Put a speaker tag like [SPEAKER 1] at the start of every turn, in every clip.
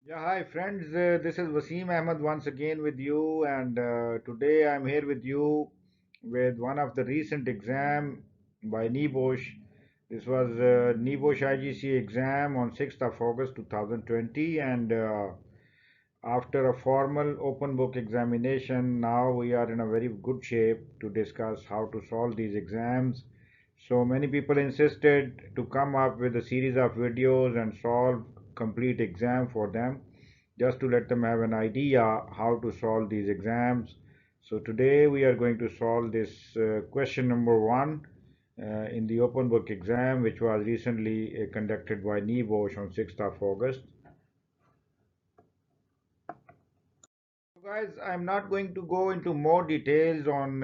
[SPEAKER 1] Yeah, hi friends. This is Wasim Ahmed once again with you, and today I'm here with you with one of the recent exam by NEBOSH. This was NEBOSH IGC exam on 6th of August 2020, and after a formal open book examination, now we are in a very good shape to discuss how to solve these exams. So many people insisted to come up with a series of videos and solve complete exam for them, just to let them have an idea how to solve these exams. So today we are going to solve this question number one in the open book exam, which was recently conducted by NEBOSH on 6th of August. So guys, I'm not going to go into more details on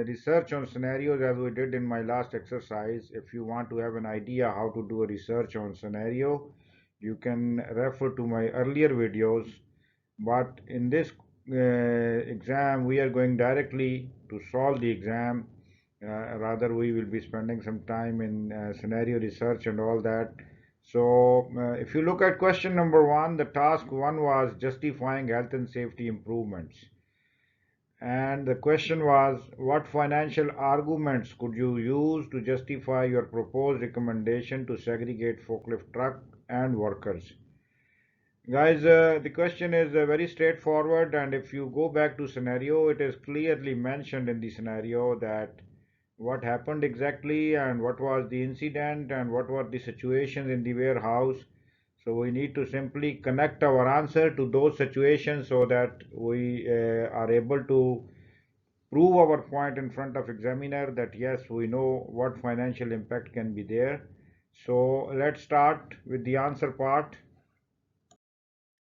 [SPEAKER 1] research on scenarios as we did in my last exercise. If you want to have an idea how to do a research on scenario, you can refer to my earlier videos. But in this exam, we are going directly to solve the exam. Rather, we will be spending some time in scenario research and all that. So, if you look at question number one, the task one was justifying health and safety improvements. And the question was, what financial arguments could you use to justify your proposed recommendation to segregate forklift truck and workers? Guys, the question is very straightforward, and if you go back to scenario, it is clearly mentioned in the scenario that what happened exactly and what was the incident and what were the situations in the warehouse. So we need to simply connect our answer to those situations so that we are able to prove our point in front of examiner that yes, we know what financial impact can be there. So let's start with the answer part.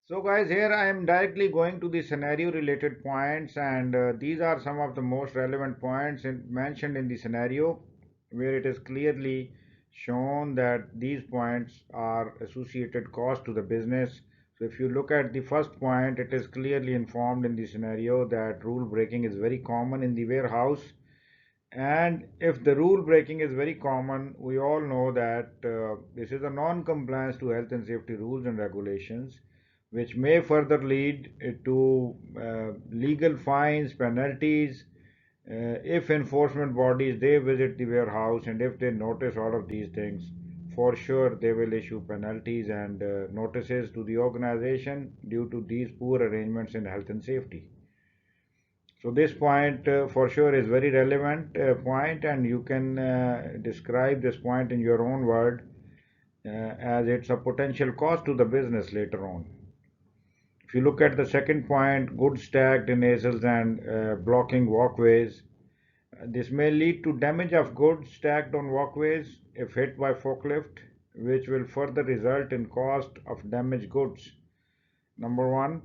[SPEAKER 1] So guys, here I am directly going to the scenario related points, and these are some of the most relevant points mentioned in the scenario, where it is clearly shown that these points are associated cost to the business. So if you look at the first point, it is clearly informed in the scenario that rule breaking is very common in the warehouse. And if the rule breaking is very common, we all know that this is a non-compliance to health and safety rules and regulations, which may further lead to legal fines, penalties, if enforcement bodies they visit the warehouse and if they notice all of these things, for sure they will issue penalties and notices to the organization due to these poor arrangements in health and safety. So this point for sure is very relevant point, and you can describe this point in your own word as it's a potential cost to the business later on. If you look at the second point, goods stacked in aisles and blocking walkways, this may lead to damage of goods stacked on walkways if hit by forklift, which will further result in cost of damaged goods. Number one.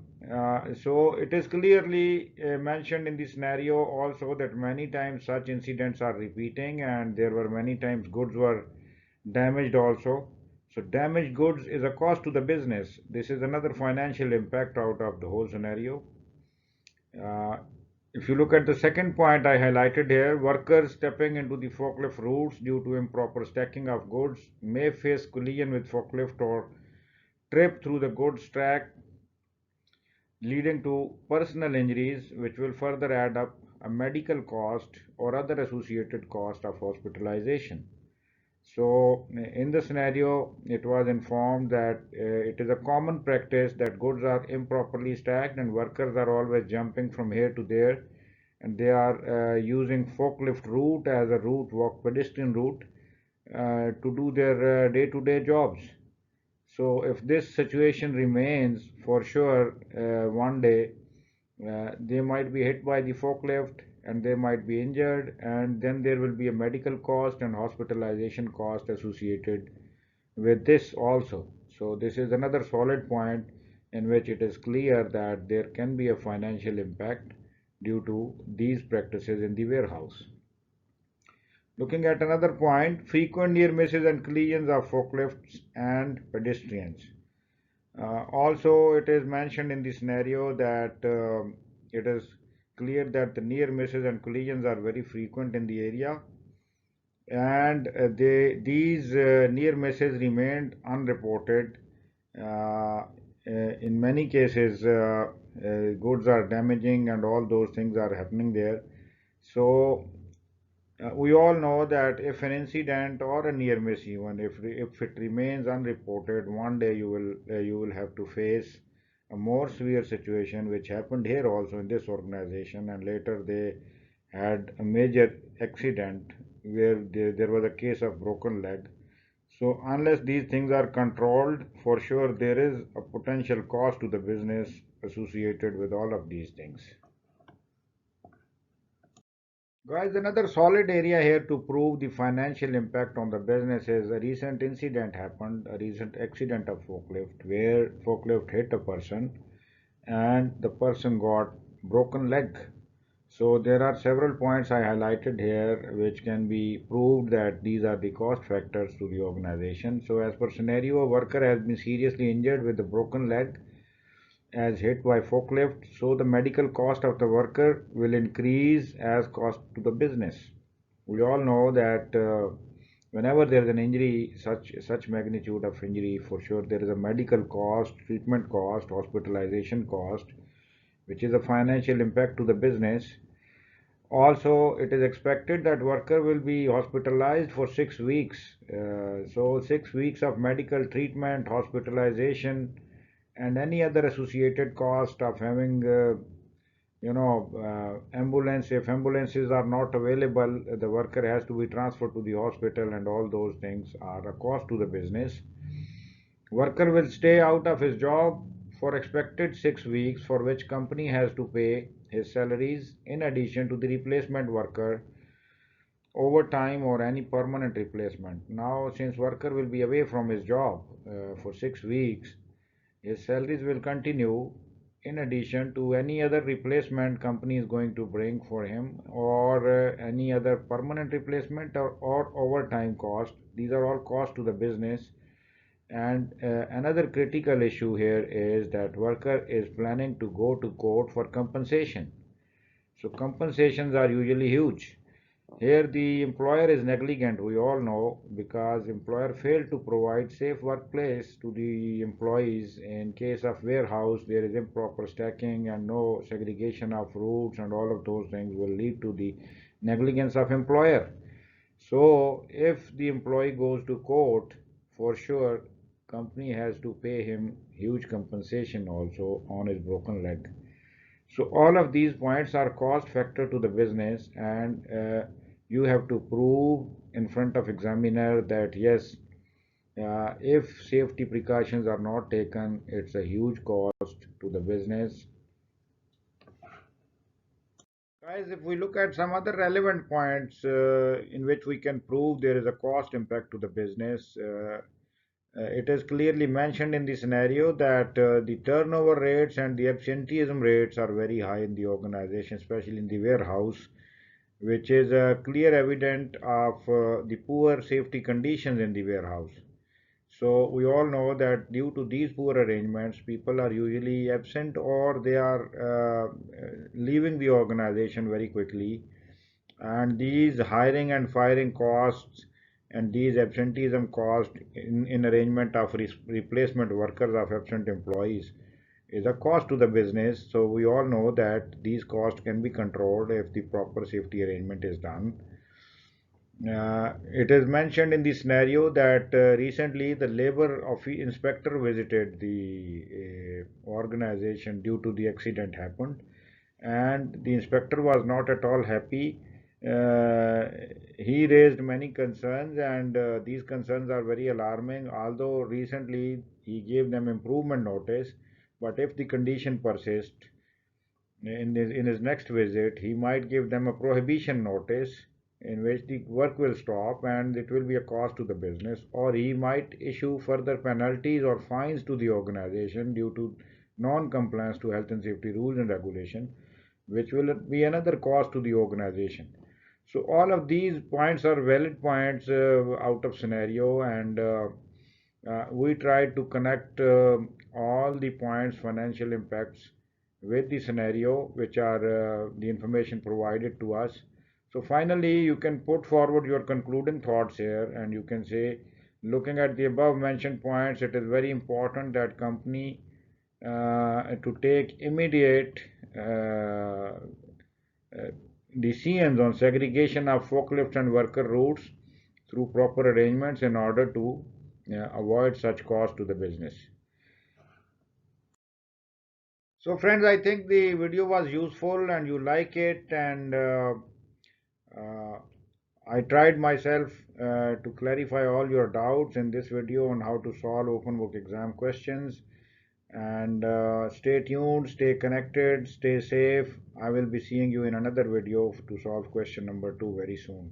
[SPEAKER 1] So it is clearly mentioned in the scenario also that many times such incidents are repeating and there were many times goods were damaged also. So damaged goods is a cost to the business. This is another financial impact out of the whole scenario. Uh, if you look at the second point I highlighted here, workers stepping into the forklift routes due to improper stacking of goods may face collision with forklift or trip through the goods track, leading to personal injuries, which will further add up a medical cost or other associated cost of hospitalization. So, in the scenario, it was informed that it is a common practice that goods are improperly stacked and workers are always jumping from here to there, and they are using forklift route as a route, walk pedestrian route, to do their day-to-day jobs. So if this situation remains, for sure, one day they might be hit by the forklift and they might be injured, and then there will be a medical cost and hospitalization cost associated with this also. So this is another solid point in which it is clear that there can be a financial impact due to these practices in the warehouse. Looking at another point, frequent near misses and collisions of forklifts and pedestrians. Also, it is mentioned in the scenario that it is clear that the near misses and collisions are very frequent in the area, and these near misses remained unreported uh, in many cases, goods are damaging and all those things are happening there. So we all know that if an incident or a near miss, even if it remains unreported, one day you will have to face a more severe situation, which happened here also in this organization, and later they had a major accident where there was a case of broken leg. So unless these things are controlled, for sure there is a potential cost to the business associated with all of these things. Guys, another solid area here to prove the financial impact on the business is a recent incident happened, a recent accident of forklift where forklift hit a person and the person got broken leg. So there are several points I highlighted here which can be proved that these are the cost factors to the organization. So as per scenario, a worker has been seriously injured with a broken leg as hit by forklift, so the medical cost of the worker will increase as cost to the business. We all know that whenever there is an injury, such magnitude of injury, for sure there is a medical cost, treatment cost, hospitalization cost, which is a financial impact to the business. Also, it is expected that worker will be hospitalized for 6 weeks. So 6 weeks of medical treatment, hospitalization, and any other associated cost of having, ambulance. If ambulances are not available, the worker has to be transferred to the hospital, and all those things are a cost to the business. Worker will stay out of his job for expected 6 weeks, for which company has to pay his salaries in addition to the replacement worker, overtime or any permanent replacement. Now, since worker will be away from his job for 6 weeks, his salaries will continue in addition to any other replacement company is going to bring for him, or any other permanent replacement, or overtime cost. These are all costs to the business. And another critical issue here is that worker is planning to go to court for compensation. So compensations are usually huge. Here the employer is negligent, we all know, because employer failed to provide safe workplace to the employees. In case of warehouse, there is improper stacking and no segregation of routes, and all of those things will lead to the negligence of employer. So if the employee goes to court, for sure company has to pay him huge compensation also on his broken leg. So all of these points are cost factor to the business, and you have to prove in front of examiner that yes, if safety precautions are not taken, it's a huge cost to the business. Guys, if we look at some other relevant points in which we can prove there is a cost impact to the business, it is clearly mentioned in the scenario that the turnover rates and the absenteeism rates are very high in the organization, especially in the warehouse, which is clear evidence of the poor safety conditions in the warehouse. So we all know that due to these poor arrangements, people are usually absent, or they are leaving the organization very quickly. And these hiring and firing costs and these absenteeism costs in arrangement of replacement workers of absent employees is a cost to the business. So we all know that these costs can be controlled if the proper safety arrangement is done. It is mentioned in the scenario that recently the labor inspector visited the organization due to the accident happened, and the inspector was not at all happy. He raised many concerns, and these concerns are very alarming. Although recently he gave them improvement notice, but if the condition persists in his next visit, he might give them a prohibition notice in which the work will stop and it will be a cost to the business, or he might issue further penalties or fines to the organization due to non-compliance to health and safety rules and regulation, which will be another cost to the organization. So all of these points are valid points out of scenario, and we try to connect all the points, financial impacts, with the scenario, which are the information provided to us. So finally, you can put forward your concluding thoughts here, and you can say, looking at the above mentioned points, it is very important that company to take immediate uh, decisions on segregation of forklifts and worker routes through proper arrangements in order to avoid such cost to the business. So friends, I think the video was useful and you like it, and uh, I tried myself to clarify all your doubts in this video on how to solve open book exam questions. And stay tuned, stay connected, stay safe. I will be seeing you in another video to solve question number 2 very soon.